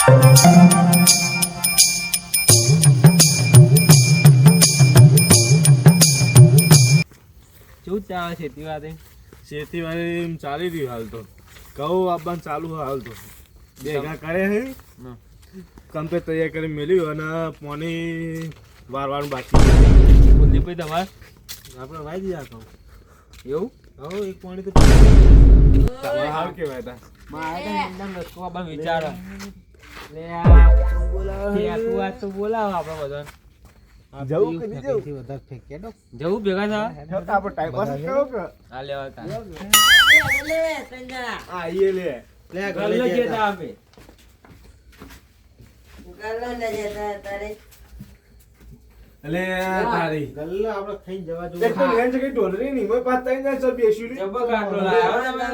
કેવું ચાલે ખેતીવાડી? ખેતીવાડી ચાલી રહ્યું હાલ તો. ઘઉં આપવાનું ચાલુ હાલ તો. ભેગા કરે છે કમ્પ્લીટ તૈયાર કરી મેલ્યું અને પાણી વારવાનું બાકી. કુલદીપભાઈ તમારે આપણે વાઈ દીધા તો એવું? હવે એક પાણી તો તમારે હાલ કેવાય તા મારે તો એકદમ રસ્કો આપવા વિચારો લે આ તું આજ તો બોલાવો આપણે બધા જવું કે નહીં જવું? વધારે ફેંકે દો. જવું ભેગા થવા આપણે ટાઈમ પાસ કરો કે આ લેવા તા આ એ લે લે ગલ્લો જેતા આપે એટલે તારી ગલ્લો આપણે ખાઈને જવા એક જોઈએ. તો લેન છે કે ડોલરી નહીં મોય પાસ થઈ જાય સબ બેસ્યું જબ્બો કાટલો લાવ્યો ને મેં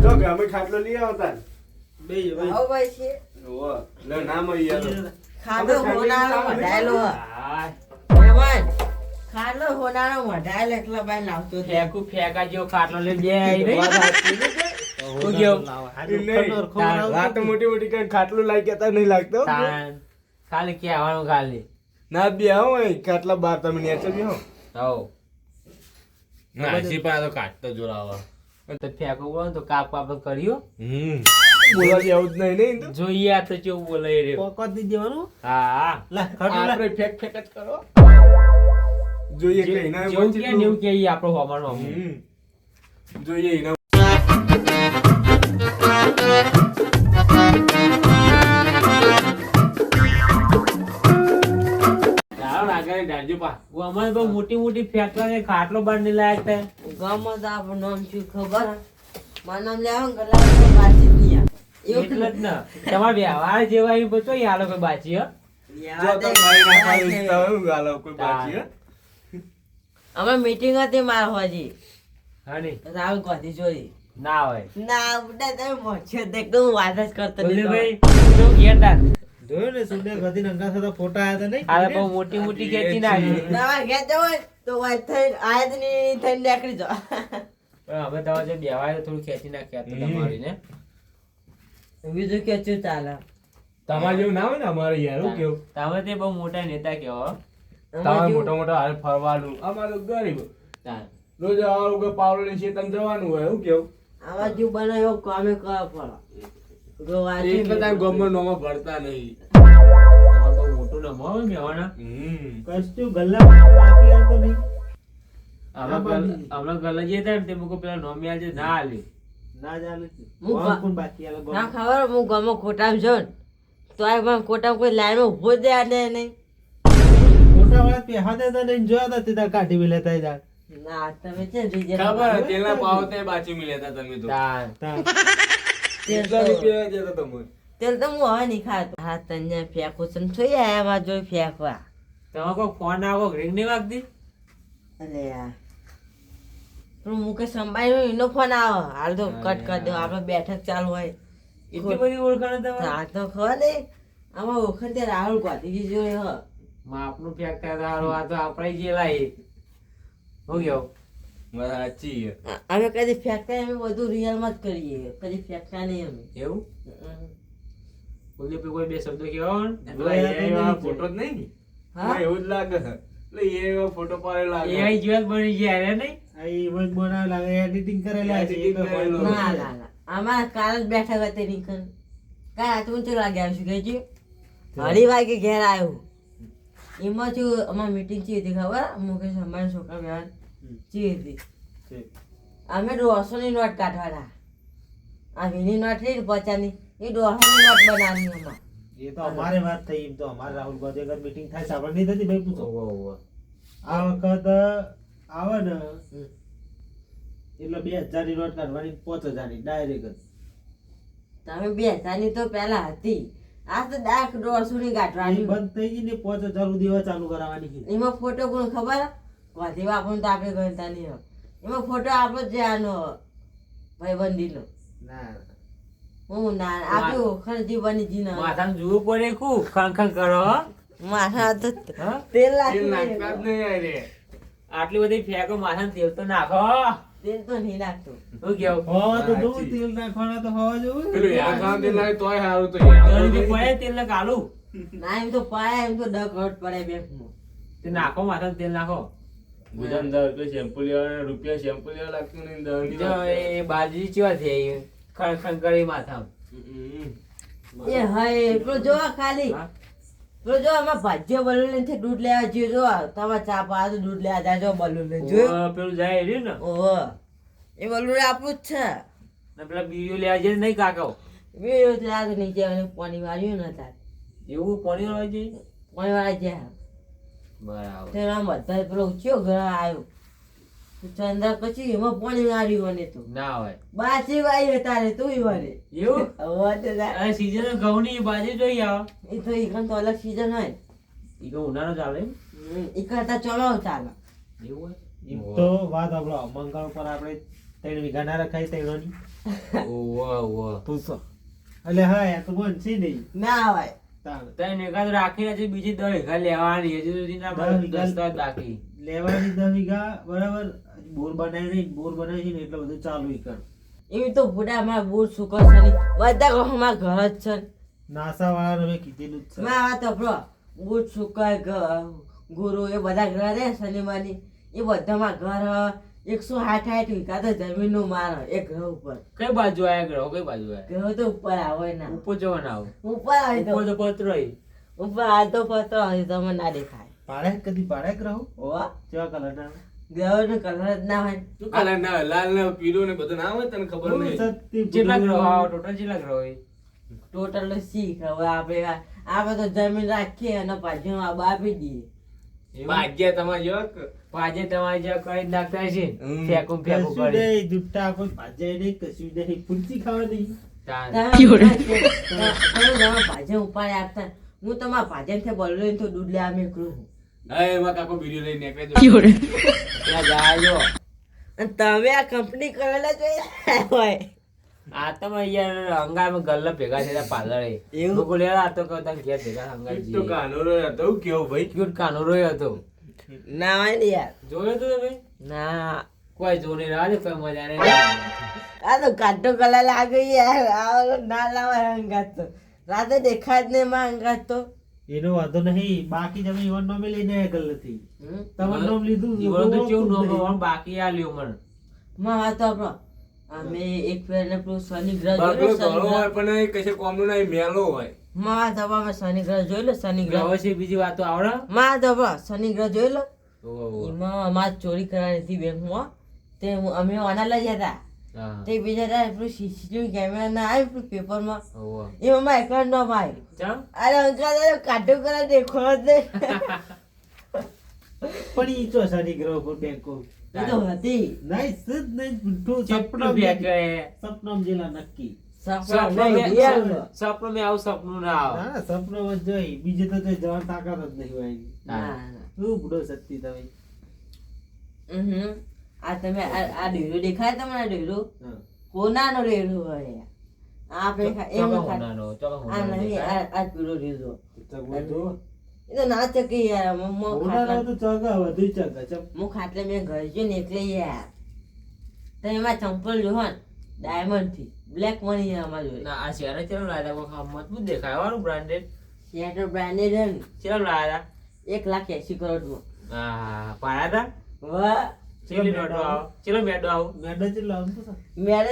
જો કે અમે ખાટલો લઈ આવતા બે ભાઈ ઓહો લે નામ આવી યાર ખાડો હોનારો મઢાયેલો હાય મહેમાન ખાડો હોનારો મઢાયેલો એટલે ભાઈ લાવતો હતો. ફેંકું ફેંકા જેવો ખાટલો લઈ બે આઈ રહી હું ગયો વાત તો મોટી મોટી કઈ ખાટલું લાઈ કેતા નહીં લાગતો તાન ખાલી કહેવાનું ખાલી ના બે હોય ખાટલા બાર તમે નેચર બે હો હવ નાસી પા તો કાટતો જોરાવા તો ફેંકું બોલો તો કાપ કાપ કર્યો બોલવા જેવું જ નહીં નહીં તો જોઈએ આ તો કેવું બોલે રે પોકત દી દેવાનું. હા લા ખાટું લા. આપણે ફેક ફેક જ કરો જોઈએ કે એના જેવું કે ને એવું કે ઈ આપણો હોવાનો જોઈએ એના અમારે બહુ મોટી મોટી ફેંકવા ને ખાટલો બાંધી લાયક છે ગામમાં તો આપણું નામ શું ખબર? મારું નામ લેવાનું ગલાડો પાછી જ નહીં આવે. એવું એટલે જ ને તમારે વ્યવહાર જેવા ઈ બચો યાર કોઈ બાચી હો જો તો મારી નાખવાનું ઈચ્છા હોય હું ગાલો કોઈ બાકી હે અમે મીટિંગ હતી મારા હોજી હા નહીં રાહુલ ગાંધી જોઈ ના હોય ના ઉડા તમે મોછે દેખ હું વાત જ કરતો ભાઈ તો ઘેર તાર જોયું ને સુંદર ગધી નંગા થતા ફોટા આયા હતા નહીં? આ બહુ મોટી મોટી ખેતી નાખી ના ઘેર જવો તો વાત થઈ આયત ની થઈને નીકળી જાઓ. પણ હવે તમારે જે બેવાય તો થોડું ખેંચી નાખ્યા તો તમારી ને બીજું કે શું ચાલે? તમારે જેવું ના હોય ને અમારે યાર હું કેવું તમે તે બહુ મોટા નેતા કેવો તમારે મોટા મોટા હાલ ફરવાનું અમારે તો ગરીબ રોજ આવું કે પાવડો લઈ છે તમે જવાનું હોય હું કેવું આવા જેવું બનાવ્યો કામે કરવા પડે. જો આજે એટલે તમે ગમે નોમાં ભરતા નહીં તમારે બહુ મોટું ન હોય મેવાના કશું ગલ્લામાં બાકી આવતો નહીં. હમણાં ગલે જે હતા ને તે મુકો પેલા નોમી આજે ના આલી ના ચાલે. હું કોણ કોણ બાકી આવે? ના ખબર હું ગમો ખોટામાં જો ને તો આ મને ખોટામાં કોઈ લાઈનમાં ઉભો જ દે નહીં. ફોટા વાળા પેહા દેતા નહીં જોયા હતા તે કાઢી બી લેતા હતા. ના તમે છે રીજે ખબર તેના પાવ તે બાચી મિલ્યા હતા તમે તો તાન. કેટલા રૂપિયા જતા તમે તેલ તો હું હવે નહીં ખાતો. હા તને ફેંકું છું ને થોડી આયા માં જોઈ ફેંકવા. તમે કોઈ ફોન આવો રિંગ નહીં વાગતી અલે યાર પણ મુકેશ અંબાણીનો એનો ફોન આવે હાલ તો કટ કરી દો આપણે બેઠક ચાલુ હોય એટલી બધી ઓળખાણ તમારે હા તો ખબર નહીં આમાં ઓળખાણ ત્યાં રાહુલ ગાંધીજી જોડે હ માપનું ફેંકતા તારો આ તો આપણે જે લાવી હું ગયો સાચી અમે કદી ફેંકતા અમે બધું રિયલમાં જ કરીએ કદી ફેંકતા નહીં અમે એવું કુલદીપ કોઈ બે શબ્દો કહેવા ફોટો જ નહીં હા એવું જ લાગે છે એટલે એ ફોટો પાડે લાગે એઆઈ જેવા જ બની ગયા રે નહીં આ ઈ વોઇસ બનાવે લાગે એડિટિંગ કરેલા છે. Editing કરેલું. ના ના ના અમારા કાલ જ બેઠા હતા તેની કન કાલ આ તું લાગે આવશું કહેજો 2:30 વાગે ઘેર આવ્યો એમાં શું અમારી મીટિંગ ચી હતી ખબર મુકેશ અંબાણી છોકરા બહેન ચી હતી અમે 200ની નોટ કાઢવાના આ વીની નોટ રહી ને 50ની એ 200ની નોટ બનાવવાની અમારે એ તો અમારે વાત થઈ એમ તો અમારે રાહુલ ગાંધી અગર મીટિંગ થાય સાંભળ નહીં થતી ભાઈ પૂછો આ વખત આવે ને એટલે 2000 ની નોટ કાઢવાની 5000 ની ડાયરેક્ટ તમે 2000ની તો પહેલા હતી આ તો ડાક 200ની કાઢવાની બંધ થઈ ગઈ ને 5000 સુધી હવે ચાલુ કરાવવાની છે. એમાં ફોટો કોણ ખબર વાધી આપણને તો આપણે ગણતા નહીં હોય. એમાં ફોટો આપણો જ છે આનો ભાઈબંધીનો ના હું ના આપણે ઓળખાણથી બની જી ના માથામાં જોવું પડે ખૂબ ખંખં કરો હો. માથા તો હા? તેલ એ નાખતા જ નાખી નહીં યાર એ. આટલી બધી ફેંકો માથામાં તેલ તો નાખો તેલ તો નહીં નાખતો. શું કેવું હોવા તો જોવું, તેલ નાખવાના તો હોવા જોવું. પેલું યાર કામ તે લાગે તોય સારું તો દળી તો પડે તેલ ને કાલું ના એમ તો પાયા એમ તો ડગ હટ પડે બેંકમાં. તે નાખો માથા તેલ નાખો ગુજરાત રૂપિયા શેમ્પુ લેવાના રૂપિયા શેમ્પુ લેવા લાગતું નહીં દવાની જો એ બાજરી ચેવા છે ખણ કરી માથા એ હાય પેલો જો ખાલી પેલો જો આમાં ભાજ્યો બલૂન લઈને દૂધ લેવા જ્યો જો તમારે ચા પા તો દૂધ લેવા જાજો બલૂન લઈને જોયું. પેલું જાય રહ્યું ને ઓહો એ બલૂન આપણું જ છે. ને પેલા બીડીઓ લેવા જાય નહીં કાકાઓ વેરો તો આ તો નીચે અને પાણી વાળ્યું નતા એવું પાણી હોય છે પાણી વાળા જ્યાં બરાબર તો આમ બધા પેલો ઉચ્યો ઘર આવ્યો ચંદ્ર પછી એમાં પાણી માર્યું મને તો ના હોય બાચી વાઈ તારે તું વારે એવું હવે આ સીઝન ઘઉં ની બાજરી જોઈ આવો એ તો ઈકન તો અલગ સીઝન હોય ઈ કહું ઉનાળો ચાલે ઈ કરતા ચલો ચાલે. એવું એમ તો વાત આપણો મંગળ ઉપર આપણે 3 વીઘા ના રખાય તૈણોની. હોય ઓવા પૂછો એટલે હા યાર તો મન છે નહીં ના હોય તાણ તને એકાદ રાખીને હજી બીજી 10 વીઘા લેવાની હજી સુધી ના 10 વીઘા 10 બાકી લેવાની 10 વીઘા બરાબર. બોર બનાવી છે ને એટલે બધું ચાલુ ઈ કર. એમ તો બુડા માં બૂટ સુકર છે ને બધા ઘરમાં ઘર જ છે. નાસા વાળા મેં કીધેલું જ છે. માં વાત આપણો બૂટ સુકર ગુરુ એ બધા ઘર રે શનિમાની એ બધામાં ઘર 160 વીઘા તો જમીન નું માર એક ઘર ઉપર. કઈ બાજુ આયા ગ્રહો કઈ બાજુ આયા ઘર તો ઉપર આવે ના ઉપર જવા ના આવો ઉપર આવે તો ઉપર તો પત્ર હોય ઉપર હાલ તો પત્ર હોય તમને ના દેખાય. પાડે કદી પાડે જ રહું ઓવા કેવા કલર ના ઘર નો કલર જ ના હોય. શું કલર ના લાલ ને પીળો ને બધું ના હોય તને ખબર નહીં કેટલા ગ્રહો આવો ટોટલ કેટલા ગ્રહો હોય ટોટલ શીખ હવે આપણે તો જમીન રાખીએ અને પાછું આ આપી દઈએ. ભાગ્ય તમારે જો પાજે તમારે જે કરી જ નાખતા છે હમ. ફેંકું ફેંકું કશું કરી નહીં જુઠ્ઠા કોઈ ભાજે નહીં કશું નહીં ફૂલતી ખાવા નહીં. તાન. તમે ભાજે ઉપાડે આપતા હું તમારા ભાજે થી બોલું તો દૂધ લેવા મેકલું. હવે એમાં કાકો વિડીયો લઈને નીકળે ત્યાં જાજો અને તમે આ કંપની કરેલા જોઈ હોય આ તો મેં યાર હંગામાં ગલ્લા ભેગા થયા પાર્લરે એવું? લોકો લેવા આ તો કહતા ઘેર ભેગા હંગાઈ તો કાનોરો હતો કેવું ભાઈ ક્યુટ કાનો રોયો હતો ના હોય ને યાર જોયો તો તમે ના કોઈ જો નહીં રહ્યા કોઈ મજા નહીં આ તો કાઢો કલા લાગે યાર આ ના લાવે હંગાત તો રાતે દેખાય જ નહીં માં હંગાત તો એનો વાંધો નહીં બાકી તમે ઈવન નોમે લઈને આગળ નથી તમારું નામ લીધું ઈવડો તો કેવું નો ભગવાન બાકી આ લ્યો મને માં વાત આપણો અમે એક ફેર ને પેલું શનિગ્રહ બાકલો જોઈ ઘણો હોય લો. પણ એ કશે કોમનો નહીં મેલો હોય માં વાત આપણો અમે શનિગ્રહ જોઈ લો શનિગ્રહ ગ્રહો છે બીજી વાતો આવડે માં વાત આપણો શનિગ્રહ જોઈ લો ઓહો. એમાં અમારે ચોરી કરવાની હતી બેંકમાં તે અમે આના લઈ જતા હા તે બીજા તા પેલું સીસીટીવી કેમેરા ના આવ્યું પેલું પેપરમાં ઓહો. એમાં મારા એકાઉન્ટ નો આવ્યું. ચમ અરે અંકલ કાઢું કરે દેખો જ પણ ઈ તો શનિગ્રહ પર બેંકો નહીં એ તો હતી નહીં સદ નહીં ઊંધું ચપટું સપનું ફેંકે. સપનામ જેલા નક્કી સપના સપનું નહીં, મેં- રિયલ. સપનું મેં આવું સપનું ના આવે ના સપનામાં જ જોઈ બીજે તો કઈ જવાની તાકાત જ નહીં હોય ના, ના. શું બુડો સત્તી તમે હમ. આ તમે આ ડેરો દેખાય તમને આ ડેરો હા. કોનાનો ડેરો હોય આ પેખા એમ ચોકા ખા- હોનાનો, ચોકા આ હોનાનો નહીં દેખાય. આ પીળો ડેરો ચગવો તો એ તો ના ચકી યાર ઓનાનો તો ચગા વધુ ચગા ચપ હું ખાટલે મેં ઘર જો ને એટલે યાર તો એમાં ચંપલ જો ને ડાયમંડ થી બ્લેક મની આમાં જોઈએ ના આ શેર ચેલો લાયા કોઈ ખામ મજબૂત દેખાય વાળું બ્રાન્ડેડ શેટર બ્રાન્ડેડ હે ને ચેલો લાયા 1,80,000 કરોડમાં હા પાયા વાહ તા ચેલો મેડો આવો ચેલો મેડો આવો મેડા ચેટલો આમ તો મેડમ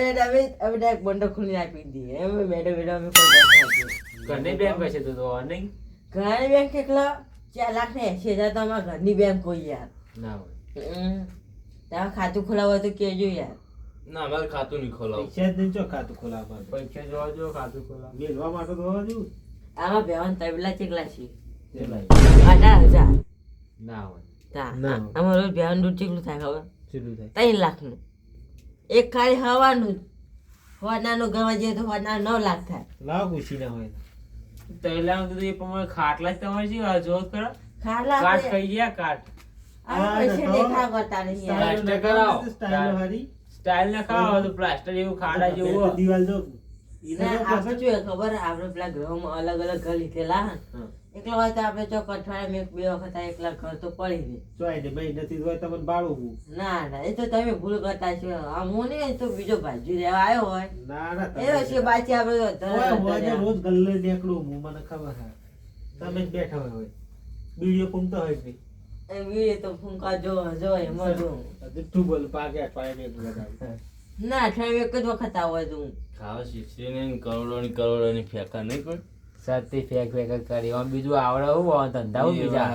અમે ડાયરેક્ટ બંડો ખોલી આપી દીધી એમ મેડમ અમે કોઈ બેઠા છીએ. ઘરની બેંક હશે તો નહીં ઘરની બેંક કેટલા 4,80,000 તો અમારા ઘરની બેંક કોઈ યાર ના હોય તારે ખાતું ખોલાવવા તો કેજો યાર ના અમારે ખાતું નહીં ખોલાવું પૈસા જ નહીં ચો ખાતું ખોલાવવા પૈસા જોવા જો ખાતું ખોલા મેલવા માટે તો હોવા જોઈએ આમાં બેવાન તબલા ચેકલા છે ચેલા 18,000 ના હોય તા ના. અમારું બેવાન દૂધ ચેકલું થાય ખબર ચેલું થાય 3 લાખનું એક ખાલી હવાનું જ હવાનાનું ગણવા જઈએ તો હવાના 9 લાખ થાય લાવ ખુશી ના હોય તૈલા કીધું એ પ્રમાણે ખાટલા જ તમારે છે આ જો કરો ખાલા કાટ આપણે- ખાઈ ગયા કાટ આ પૈસા દેખા કરતા નહીં યાર. પ્લાસ્ટર કરાવો. સ્ટાઈલ હારી સ્ટાઇલ ના ખાવા તો પ્લાસ્ટર જેવું ખાડા જેવું દિવાલ જો ઈને ના, તો આપણે પછી- શું ખબર આપણે પેલા ગ્રહોમાં અલગ અલગ ઘર લીધેલા હે ને. હા. એકલા હોય તો આપણે ચોક અઠવાડિયામાં એક બે વખત આ એકલા ઘર તો પડી રહે. ચોય ને ભાઈ નથી તો તમને બાળવું. ના ના એ તો તમે ભૂલ કરતા છો. આમ હું નહીં તો બીજો ભાજી લેવા આવ્યો હોય ના ના તમે એ છે બાચી આપણે તો ઓય, તરત હોય જ ને રોજ ગલ્લે નીકળું હું, મને ખબર હે. તમે જ બેઠા હોય બીડીઓ પૂમતો હોય જ નહીં. એ વીએ તો ફૂંકા જો એમાં જો. જુઠ્ઠું બોલ પાકે અઠવાડિયે એક વખત. ના અઠવાડિયામાં એક જ વખત આવો તો હું. ખાવા શીખશે ને કરોડોની ફેંકા નહીં કોઈ સતી ફેંક કરી આમ બીજું આવડે હું આવા ધંધા હું બીજા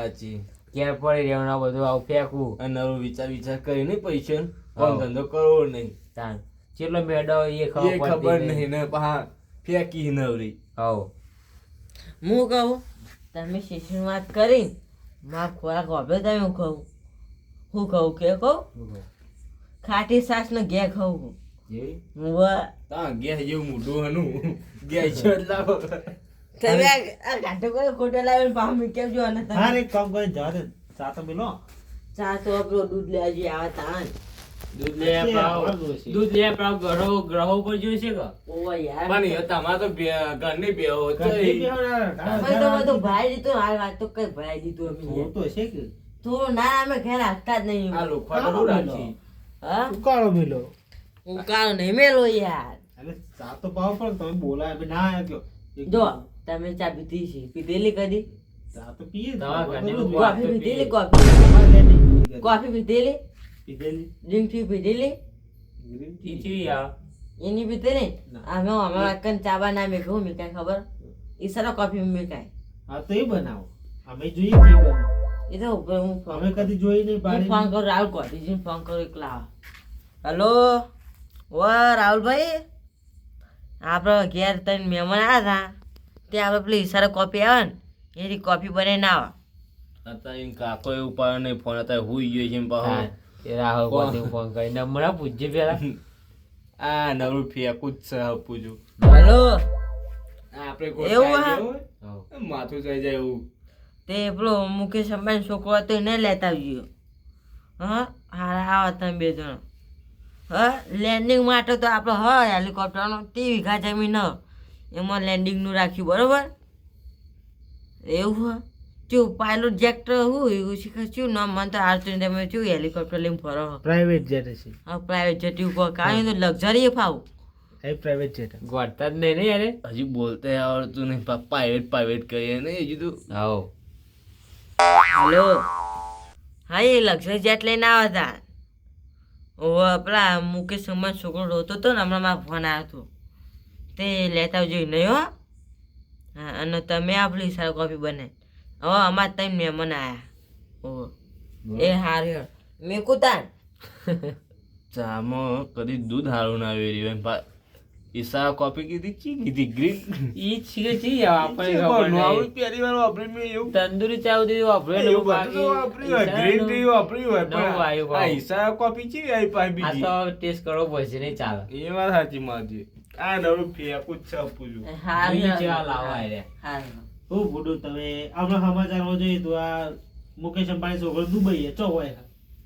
ક્યારે પડી રહેવાનું આ બધું આવું ફેંકવું આ નવો વિચાર કરી નહીં પૈસા હા. કોણ ધંધો કરવો નહીં તાન ચેટલો મેડો એ એ ખબર ખબર પડતી નહીં ને પા ફેંકી નવરી હવ હું કહું તમે શિશુ વાત કરી માં ખોરાક વાપરે તમે હું કહું કે કહું ખાટી સાસ નો ઘે ખાવું જેવી વાહ તા ગેસ જેવું મોઢું હનું ગેસ લાવો તમે આ ગાંઠો કોઈ ખોટો લાવીને પામી કેમ જો અને હા તમે એક કામ કરીને જવા દે ચા તો મેલો. ચા તો આપણો દૂધ લેવા જઈએ આવા તાણ દૂધ લે પ્રાવ ગ્રહો પર જોઈશે કે ઓવા યાર પણ એ તમારે તો ઘરની બેહો ઘરની બેહવાના. અમે તો બધું ભરાઈ દીધું હાલ વાત તો કઈ ભરાઈ દીધું અમે થોડું તો છે કે થોડું ના અમે ઘેર આપતા જ નહીં આ લોખવા તો રાખી હા ઉકાળો મેલો. હું કાળ નહીં મેલો યાર એટલે ચા તો પાવ પણ તમે બોલાય અમે ના આવ્યા કયો. જો તમે ચા પીધી છે પીધેલી કદી ચા તો પીએ જ. દવા કાઢી બધું જ કોફી વાત. પીધેલી કોફી અમારે લે નહીં પીધી. કોફી પીધેલી પીધેલી. ડ્રિંક ટી પીધેલી ગ્રીન ટી. ટીચી આ એની પીધેલી ના. અમે વાકન ચાબા ના મેકવું મેકાય ખબર ઈસાનો કોફી મેકાય હા તો એ બનાવો. અમે જોઈએ છીએ એ બનાવો. એ તો ઉપર હું ફોન અમે કદી જોઈ નહીં હું પાડી. ફોન કરું રાહુલ કોટીજીને ફોન કરું એકલા હલો ઓ રાહુલભાઈ આપણે ઘેર તને મહેમાન આવ્યા હતા તે આપણે પેલી ઈશારો કોફી આવે ને એની કોફી બનાવીને આવે અત્યારે એમ કાકો એવું પાડે નહીં ફોન અત્યારે હુઈ ગયો છે એમ પાછો એ રાહુલ કોને ફોન કરી નંબર પૂછજે પેલા આ નવરું ફેંકું જ છે આપું છું હલો આપણે કોઈ એવું ખાઈ હા? ગયું હોય, માથું થઈ જાય એવું તે પેલો મુકેશ અંબાણી છોકરો હતો એને લેતા આવજો હા હારા આવો તમે બે જણ હા લેન્ડિંગ માટે તો આપણે હોય હેલિકોપ્ટરનો 30 વીઘા જમીન હ. એમાં લેન્ડિંગનું રાખ્યું બરોબર એવું હા શું પાયલોટ જેટ હું એવું શીખે શું નામ મને તો આવતું નહીં તમે શું હેલિકોપ્ટર લઈને ફરો છો? પ્રાઇવેટ જેટ છે. હા પ્રાઇવેટ જેટ ઉપર કાંઈ તો લક્ઝરી ફાવું એ પ્રાઇવેટ જેટ. ગોઠતા જ નહીં ને યાર હજી બોલતા આવડતું નહીં પ્રાઇવેટ કરીએ ને હજી તો હવ હલો હા એ લક્ઝરી જેટ લઈને આવ્યા હતા ઓ પેલા મુકેશ અંબાણી છોકરો રોતો હતો ને હમણાં મારો ફોન આવ્યો હતો તે લેતા આવજો નહીં હો હા અને તમે આપણી સારું કોફી બને હવે અમારે ત્રણ મહેમાન આવ્યા ઓહો એ હાર્યો મેં કુતાન ચામાં કદી દૂધ હારું ના આવી રહ્યું એમ ઈશા કોપી કીધી ચી કીધી ગ્રીન ઈ છે જી આપણે ખબર નહીં. પહેલી વાર વાપરી મેં એવું તંદુરી ચાવ દીધું વાપરે એવું બધું તો વાપર્યું હોય ગ્રીન ટી વાપર્યું હોય નવું આવ્યું પણ આ ઈશા કોપી ચી આવી પાછી આ બીજી તો ટેસ્ટ કરવો પડશે નહીં ચાલે એ વાત સાચી મારી આ નવરું ફેંકું જ છે આપું છું જોઈએ કેવા લાવવા રે હાર્યો હું બુડું તમે હમણાં સમાચારમાં જોઈએ તો આ મુકેશ અંબાણી છોકરો દુબઈ ચો હોય.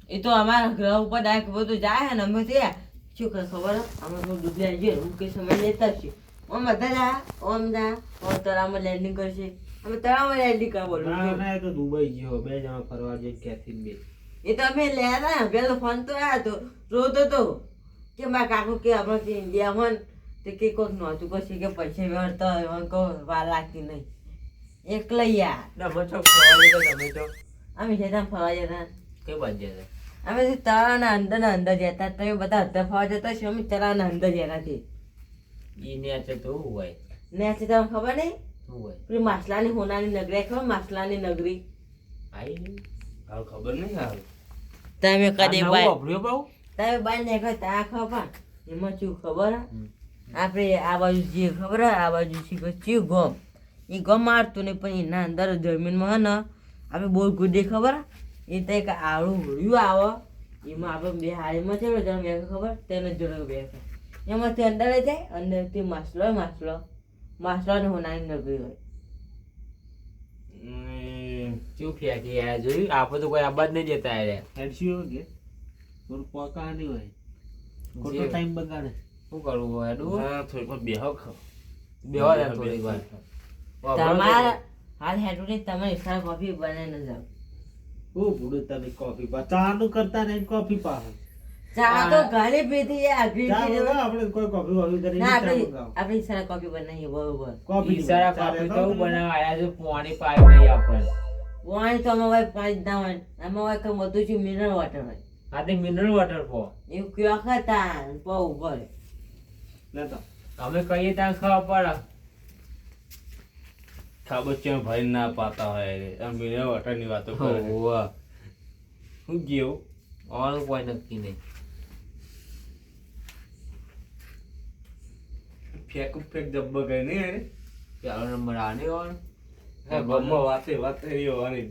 એ તો અમારા ગ્રહ ઉપર ડાયરેક્ટ બધું જાય ને અમે ત્યાં શું કરે ખબર હે? અમે તો દૂધ લઈ જઈએ મુકેશ અમે લેતા છીએ ઓમ બધા જા ઓમ જા ઓમ તળાવમાં લેન્ડિંગ કરશે અમે તળાવમાં લેન્ડિંગ કરવા બોલું ના ના એ તો દુબઈ ગયો બે જણા ફરવા જઈને કેથીન બે. એ તો અમે લેતા ને પેલો ફોન તો આવ્યો તો રોતો તો કે મારા કાકુ કે આપણે કે ઇન્ડિયા હોય ને તે કે કોઈક નહોતું પછી કે પૈસા વ્યવહારતા હોય એમાં કહો વાર લાગતી નહીં એકલા યાર તમે તો ફરવા જતા તમે તો અમે જતા ફરવા જતા કઈ બાજુ જતા અમે જે તળાવના અંદર જતા તમે બધા અડધા ફરવા જતા છો અમે તળાવના અંદર જતા છીએ ઈ ને છે તો શું હોય ને છે તમને ખબર નહીં શું હોય પેલી માસલાની હોનાની નગરી ખબર માસલાની નગરી આઈ નહીં હાલ ખબર નહીં હાલ તમે આ કદી નવું બાય વાપર્યું બહુ તમે બાય ને કહો ત્યાં ખબર એમાં શું ખબર હે? આપણે આ બાજુ જે ખબર હે આ બાજુ શીખો ચિયું ગમ એ ગમ મારતું નહીં પણ એના અંદર જમીનમાં હે ને આપણે બહુ ગુડી ખબર હે? એ તો એક આવડું હોળિયું આવે એમાં આપણે બે હાડીમાં છે જણ બે ખબર તેને જોડે બે એમાંથી અંદર જાય અંદરથી માસલો ને હોનાની નગરી હોય શું ફેંકી યાર જોયું આપણે તો કોઈ આબાદ નહીં જતા યાર હેડસ્યું કે થોડું પોકા નહીં હોય ખોટો જે- ટાઈમ બગાડે. શું કરવું હોય એડું હા થોડી વાર બેહો બેહો યાર થોડીક વાર. તમારા હાલ હેઠું નહીં તમે extra કોફી બનાવીને જાઓ. હું ભૂલું તમે કોફી પા ચાનું કરતા નહીં કોફી પા ચા તો ઘણી પીધી યાર, green ચા tea વગર આપણે કોઈ કોફી વગર કરી ના ચા આપણે મંગાવો. આપણે extra કોફી બનાવીએ બરોબર. કોફી ઈશારા ચા કોફી લેતા તો આવો તમે. બનાવવા આયા છે, પાણી પાયું નહીં આપણને. વાણી તો અમારે પાણી જ ના હોય, આમાં હોય કે બધું છે મિનરલ વોટર હોય. આ તે મિનરલ વોટર પો એવું કયો ખાતા બહુ ઉપર લેતા અમે કહીએ ત્યાં ખબર પડે. ખાબોચિયા ભરી ના પાતા હોય રે આમ મિનરલ વોટરની વાતો કરે હોવે. હું ગયો ઓનું કોઈ નક્કી નહીં. ફેક જબ્બો કરી નહીં અરે પેલો નંબર આને ઓન ગમમાં વાત થઈ હોવાની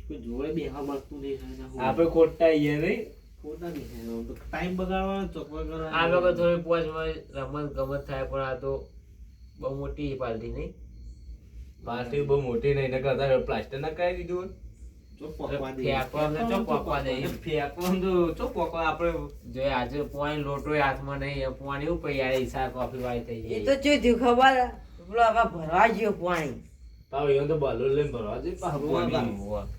કોઈ જોડે બેહવા મળતું નહીં ને હું આપણે ખોટા આઈએ નહીં ખોટા નહીં આમ તો ટાઈમ બગાડવાનો ચોકવા કરવાનો આ લોકો થોડી પોચમાં રમત ગમત થાય પણ આ તો બહુ મોટી પાર્ટી નહીં. પાર્ટી બહુ મોટી નહીં ને કરતા પ્લાસ્ટર ના કરી દીધું ચોક પકવા દે ફેંકવા અમને ચો પોકવા દે. ફેંકવાનું તો ચો પોકો આપણે જો આજે પોણી લોટો હાથમાં નહીં એ પોણી ઉપર યાર ઈશા કોફી વાળી થઈ એ ગઈ. તો શું થયું ખબર પેલો આવા ભરવા ગયો પાણી પાવ એવું તો બલૂન લઈને ભરવા જોઈએ પાવ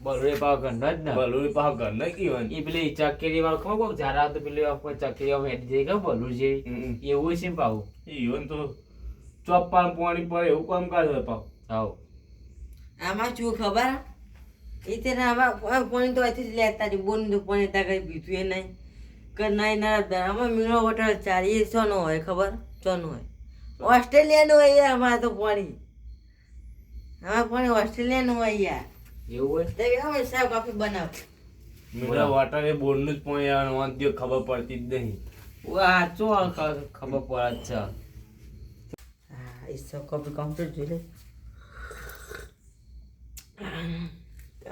બરોડે પાવ ઘરનો જ ને. બલૂન પાવ ઘર નહીં કીવાનું એ પેલી ચકેરી વાળું ખબર કોક ઝારા આવતું પેલી ઉપર ચકેરી આમ હેડી જઈ ગયું ભલું જેવી એવું છે ને પાવું. એવું તો ચોપ્પા પાણી પડે એવું કામ કાજ હોય પાવ હાવ આમાં શું ખબર એ તેને આમાં પાણી તો અહીંથી જ લેતા હતી બોન તો પાણી ત્યાં કઈ પીધું એ નહીં કે નહીં ના આમાં મિનરલ વોટર ચાલી એ શોનું હોય ખબર શોનું હોય ઓસ્ટ્રેલિયાનું હોય યાર અમારે તો પાણી આમાં પાણી ઓસ્ટ્રેલિયાનું હોય યાર એવું હોય. તો અમે સાહેબ કોફી બનાવ મિનરલ વોટર એ બોર્ડનું જ પાણી આવવાનું વાંધો જો ખબર પડતી જ નહીં વાહ ચો ખબર પડે જ છે. હા એ સબ કોફી કમ્પ્લીટ જોઈ લે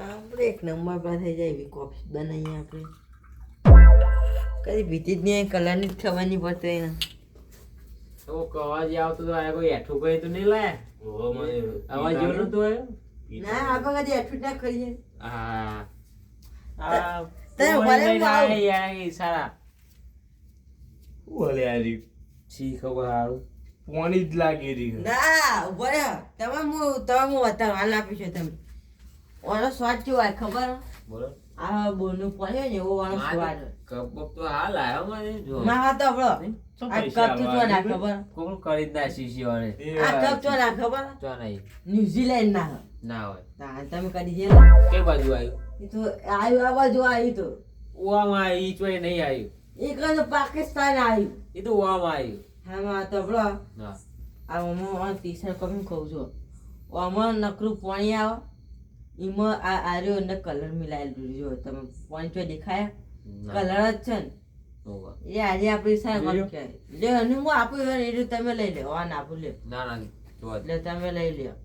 આપણે એક નંબર પર થઈ જાય એવી કોફી બનાવીએ આપણે કદી પીતી જ નહીં કલરની જ ખબર નહીં પડતો એને તો અવાજ આવતો તો આ કોઈ હેઠું કઈ તો નહીં લાયા. ઓહો મને અવાજ જેવો નતો આવ્યો. ના આપણે કદી એઠું ના કરીએ હા તે પોણી ભલે લઈને આવું. આયા યાર ઈશારા. ઓલે યારી શી ખબર હારું. પાણી જ લાગી રહ્યું ના ઉભો રહો તમે હું બતાવો હાલ આપી છે તમે ઓનો સ્વાદ કેવો હોય ખબર બોલો. આ બોલનું પાણી હોય ને એવો ઓનો સ્વાદ હોય. કપ બપ તો હાલ આવ્યો મને જો. મારા તો આપણો શું આ પૈસા કપ તો આવવા ના આવ્યું? ખબર કોણ કરી જ ના શીશીઓને. એ આ વાત કપ તો ના ખબર ચો નહીં ન્યુઝીલેન્ડ ના ના હોય. તમે કરી દે કઈ બાજુ આવ્યું. એ તો આવ્યું આ બાજુ આવ્યું તો ઓવામાં ઈ ચોય નહીં આવ્યું. એ કહે પાકિસ્તાન આવ્યું એ તો ઓવામાં આવ્યું. હા માં તો આપણો ના આ ઓમાં ટી-શર્ટ કમી કહું છું ઓમાં નકરું પાણી આવે એમાં આ આર્યો અંદર કલર મિલાયેલું જો તમે પાણી તો દેખાયા કલર જ છે ને ઓવા. એ આજે આપણી સાહેબ લે અને હું આપું એ રહ્યું તમે લઈ લે વાન આપું લે ના ના જોવા દે. એટલે તમે લઈ લ્યો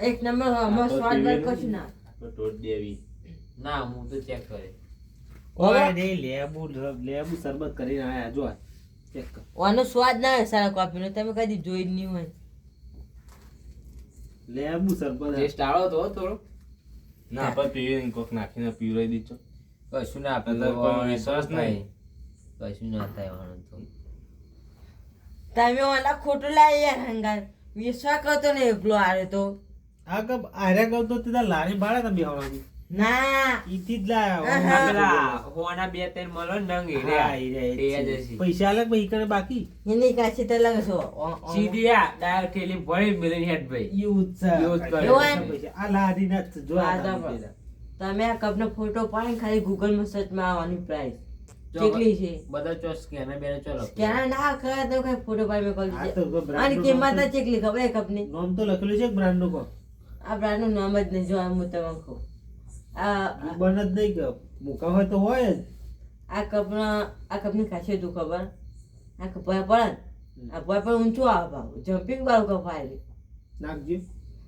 એક નંબર આમાં સ્વાદ બર કશું ના ટોટ દેવી ના હું તો ચેક કરે. ઓય નહીં લેબુ શરબત કરીને આયા જો ચેક કર આનો સ્વાદ ના હોય સારા કોફીનો તમે કદી જોઈ જ નહીં હોય લેબુ શરબત ટેસ્ટ આવો તો થોડો. ના પણ પીવી કોક નાખીને પીવરાઈ દીધો કશું ના તો કોઈ વિશ્વાસ નહીં. કશું ના થાય વાળું તો. તમે ઓલા ખોટું લાવી યાર હંગાર વિશ્વાસ કરતો ને એકલો આરે તો આ કપ આર્યા કપ તો તીધા લારી ભાડે તમે બેહવાની ના ઈથી જ લાયા આહા. આ પેલા હોના બે ત્રણ મળો ને નંગ એ રહ્યા. હા, ઈ રહ્યા, એ ઈ જ છે. હશે. પૈસા અલગ ભાઈ કરે બાકી એની કાચી તો લાગે છો સીધી આ ડાયરેક્ટ થેલી ભરી મેલી હેડ ભાઈ. યુઝ Use કરે. પૈસા આ લારી ના જ જો આ આ તો તમે પેલા. તમે આ કપનો ફોટો પાડીને ખાલી ગૂગલમાં સર્ચમાં આવવાની પ્રાઇસ કેટલી છે બધા ચો સ્કેનર બેને ચો લખો. ક્યાં ના કરે તો કઈ ફોટો પાડી મેં આ કરી તો દીધો brand આની નું કિંમત નામ જ કેટલી ખબર એ કપની નામ તો લખેલું છે બ્રાન્ડ નું કો આ બ્રાન્ડનું નામ જ નહીં જો આ હું તમને કહું આ બન જ નહીં કે મૂકા હોય તો હોય જ આ કપની ખાસિયત શું ખબર આ કપાય પડે ને, આ ભય પણ ઊંચું આવે ભાવ જમ્પિંગ વાળું કપાય નાખજો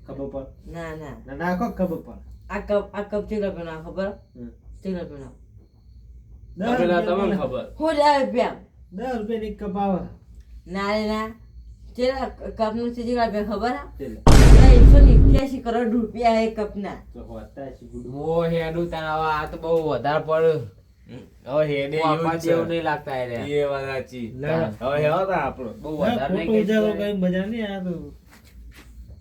ખબર પર ના ના ના નાખો ખબર પર આ કપ ચેટલા પેલા ખબર હમ. ચેટલા પેલા પેલા તમને ખબર હું 10 રૂપિયા 10 રૂપિયા ની કપ આવે ના રે ના ચેટલા કપનું છે ચેટલા રૂપિયા ખબર એટલે 188 કરોડ રૂપિયા એ કપના તો હોતા છે ગુડુ. મો હેડું તારા આ તો બહુ વધારે પડ્યું. હવે હેડે એવું આપવા જ જેવું છે. નહીં લાગતા એ રહ્યા. એ વાત સાચી. લે. હવે હેવા તા આપણો. બહુ વધારે નહીં ખોટું ઉજાગરો કહેતા. કઈ મજા નહીં આ તો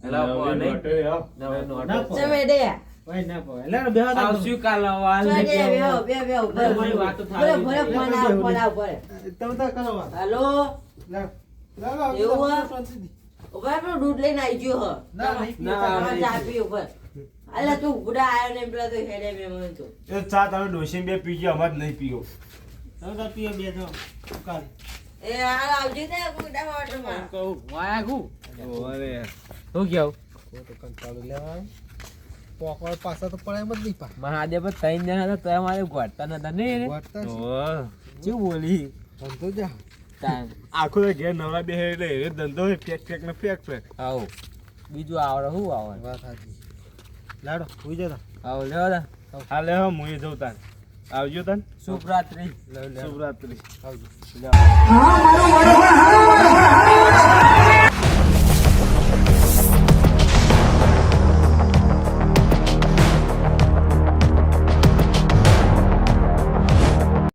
એલા નવી નહીં. નોટો હેવા. નવી નોટો. ના ચમે પડે. દે ભાઈ ના પડે. લે બેહો તો. આવશું કાલ વાલ ચમે દે લઈ બેહો આવો. બે બે ઉપર તમારી વાતો ભલે થાળી ભલે નથી. ફોન આવ ફોન આવ પડે તમે તો કરો વાત. હાલો લે. લે, લે, એવું હે? શાંતિથી. ઉપર આપણો દૂધ લઈને આવી ગયો હ ના, નહીં પીએ. તમારે ચા પી ઉપર અલે તું ગુડા આયો ને પેલા તો હેડે મે મને તો એ ચા તમે ડોશી બે પીજો અમાર નહીં પીવો. તમે તો પીઓ બે જો. કાલ. એ હાલ આવજે ને ગુડા વાટમાં કહું. વાયા ગુ. ઓરે શું કેવું? પોકળ પાછા તો પડે એમ જ નહીં પા. મારા આજે પણ ત્રણ જણા હતા તો અમારે ગોઠતા નતા નહીં રે. વાટતા છે. ઓહ. શું બોલી? ધંધો જા. તાન. આખો તો ઘેર નવરા બે એટલે એ ધંધો હોય ફેક ફેક ને ફેક ફેક. આવો બીજું આવડે શું આવડે? વાત સાચી. લાડો હુઈ જા તા. આવો લેવો તા. હા લે હું એ જઉં તાન. આવજો તાન. શુભ રાત્રિ. લે લે. શુભરાત્રી. આવજો. લે.